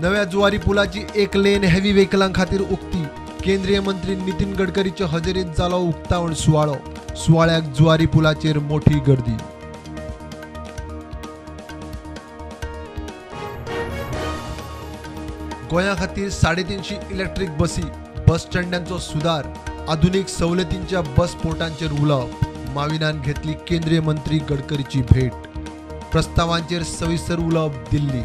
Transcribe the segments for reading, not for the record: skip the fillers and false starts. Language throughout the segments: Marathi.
नव्या जुवारी पुलाची 1 लेन हेवी व्हेकलां खातीर उक्ती। केंद्रीय मंत्री नितीन गडकरीच्या हजेरीत जालो उक्तावण सुवाळो। सुवाळ्याक जुवारी पुलाचेर मोठी गर्दी। गोंया खातीर 350 इलेक्ट्रिक बसी, बस स्टँडांचो सुदार, आधुनिक सवलतींच्या बस पोर्टांचेर उलोवप। माविनान घेतली केंद्रीय मंत्री गडकरीची भेट। प्रस्तावांचेर सविस्तर उलोवप दिल्ली।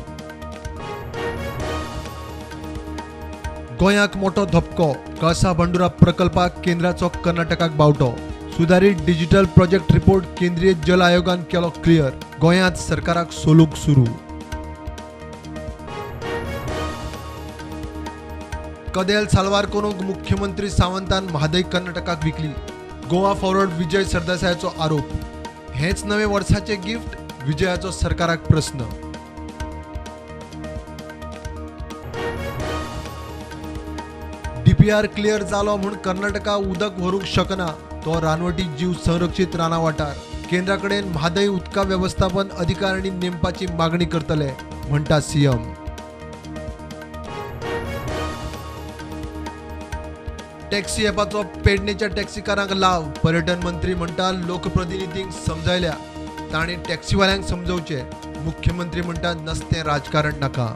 गोंयाक मोठो धपको, कळसा बंडुरा प्रकल्पाक केंद्राचो कर्नाटकाक बावटो। सुधारित डिजिटल प्रोजेक्ट रिपोर्ट केंद्रीय जल आयोगान केलो क्लियर। गोंयांत सरकाराक सोलूक सुरू। कदेल साल्वार करूंक मुख्यमंत्री सावंतान म्हादय कर्नाटकाक विकली। गोवा फॉरवर्ड विजय सरदेसायाचो आरोप। हेच नवे वर्साचे गिफ्ट, विजयाचो सरकाराक प्रश्न। डीपीआर क्लियर जालो म्हूण कर्नाटका उदक व्हरूंक शकना, तो रानवटी जीव संरक्षीत राना वाठार। केंद्राकडेन म्हादय उदका व्यवस्थापन अधिकारिणी नेमपाची मागणी करतले, म्हणटा सीएम। टॅक्सी ॲपाचो पेडणेच्या टॅक्सीकारांक लाव। पर्यटन मंत्री म्हणटा लोकप्रतिनिधींक समजायल्या, तांणी टॅक्सीवाल्यांक समजोवचे। मुख्यमंत्री म्हणटा नसतें राजकारण नाका।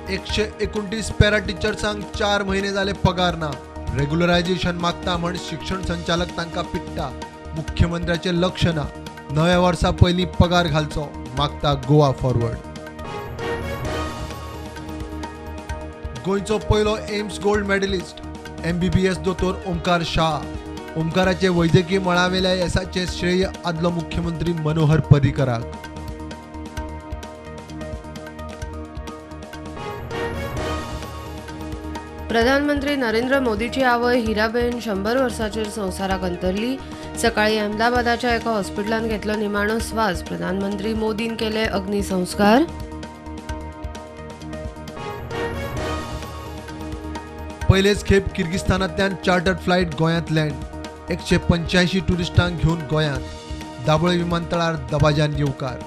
129 पॅरा टिचर्सांक 4 म्हयने जाले पगार ना। रेग्युलरायझेशन मागता म्हण शिक्षण संचालक तांकां पिट्टा। मुख्यमंत्र्याचे लक्ष ना। नव्या वर्सा पयलीं पगार घालचो, मागता गोवा फॉरवर्ड। गोंयचो पयलो एम्स गोल्ड मेडलिस्ट MBBS दोतोर ओमकार शाह। ओमकाराचे वैजकी मळावेल्या येसाचे श्रेय आदलो मुख्यमंत्री मनोहर पर्रीकराक। प्रधानमंत्री नरेंद्र मोदीची आवय हिराबेन 100 वर्सांचेर संवसाराक अंतरली। सकाळी अहमदाबादाच्या एका हॉस्पिटलांत घेतलो निमाणो स्वास। प्रधानमंत्री मोदीन केले अग्निसंस्कार। पहिलेच खेप किर्गिस्तानांतल्यान चार्टर्ड फ्लायट गोंयांत लँड। 185 टुरिस्टांक घेवन गोंयांत। दाबोळे विमानतळार दबाज्यान येवकार।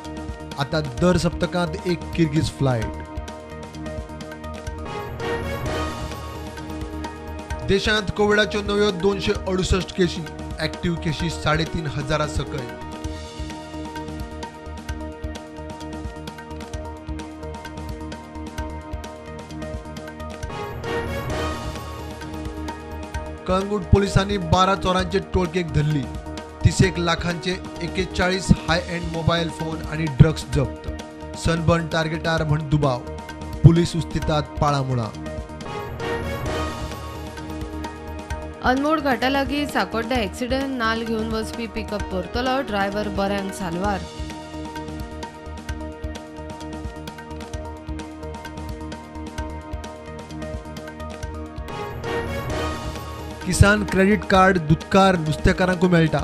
आता दर सप्तकांत एक किर्गिज फ्लायट। देशांत कोविडाच्यो नव्यो 268 केशी। ॲक्टिव्ह केशी 3,500 सकयल। कळंगूट पोलिसांनी 12 चोरांचे टोळकेक धरली। 30 लाखांचे 41 हाय एंड मोबाईल फोन आणि ड्रग्स जप्त। सनबर्न टार्गेटार म्हण दुबाव। पोलीस उस्तितात पाळामुळा। अनमोड घाटा लागीं साकोड्ड्या एक्सिडेंट। नाल घेवन वचपी पिकअप परतलो। ड्रायव्हर बऱ्यांक साल्वार। किसान क्रेडिट कार्ड दुधकार नुस्तेकारांकूय मेळटा।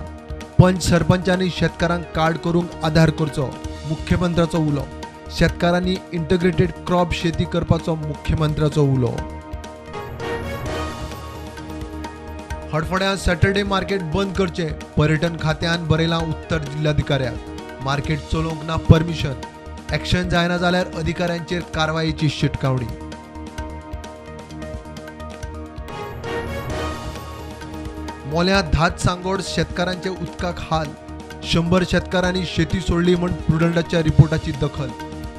पंच सरपंचांनी शेतकारांक कार्ड करूंक आधार करचो, मुख्यमंत्र्याचो उलो। शेतकारांनी इंटग्रेटेड क्रॉप शेती करपाचो, मुख्यमंत्र्याचो उलो। हडफोड्या सॅटर्डे मार्केट बंद करचे, पर्यटन खात्यान बरयलां उत्तर जिल्हाधिकाऱ्याक। मार्केट चलोवंक ना परमिशन। ॲक्शन जायना जाल्यार अधिकाऱ्यांचेर कारवायेची शिटकावणी। मोल्या धात सांगोड शेतकारांचे उदकाक हाल। 100 शेतकारांनी शेती सोडली म्हण प्रुडंटाच्या रिपोर्टाची दखल।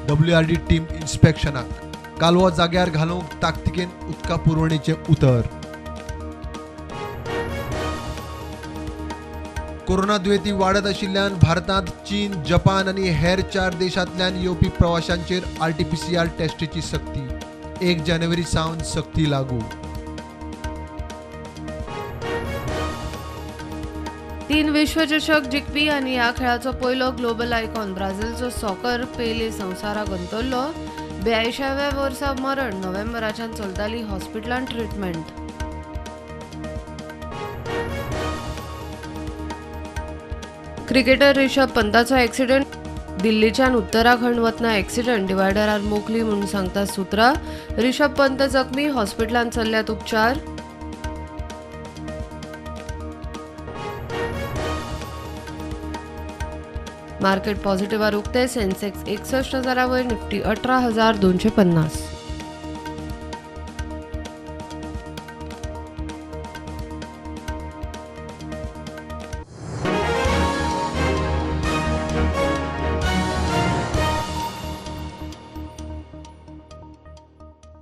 WRD team इन्स्पेक्शनाक। कालवो जाग्यार घालूंक ताकतिकेन उदका पुरवणेचे उतर। कोरोना दुयेंती वाडत आशिल्ल्यान भारतांत चीन, जपान आनी हेर 4 देशांतल्यान येवपी प्रवाशांचेर RT-PCR टेस्टीची सक्ती। 1 जानेवारी सावन सक्ती लागू। 3 विश्वचषक जिखपी आनी ह्या खेळाचो पयलो ग्लोबल आयकॉन ब्राझीलचो सॉकर पेले संवसाराक अंतरलो। 82व्या वर्सा मरण। नोव्हेंबराच्यान चलताली हॉस्पिटलांत ट्रीटमेंट। क्रिकेटर ऋषभ पंताचो एक्सिडेंट। दिल्लीच्यान उत्तराखंड वतना एक्सिडेंट। डिवायडरार मोखली म्हणून सांगता सुत्रां। ऋषभ पंत जखमी, हॉस्पिटलांत चल्ल्यात उपचार। मार्केट पॉझिटिव्हार उक्ते सेन्सेक्स 61,000 वयर, निफ्टी 18,250.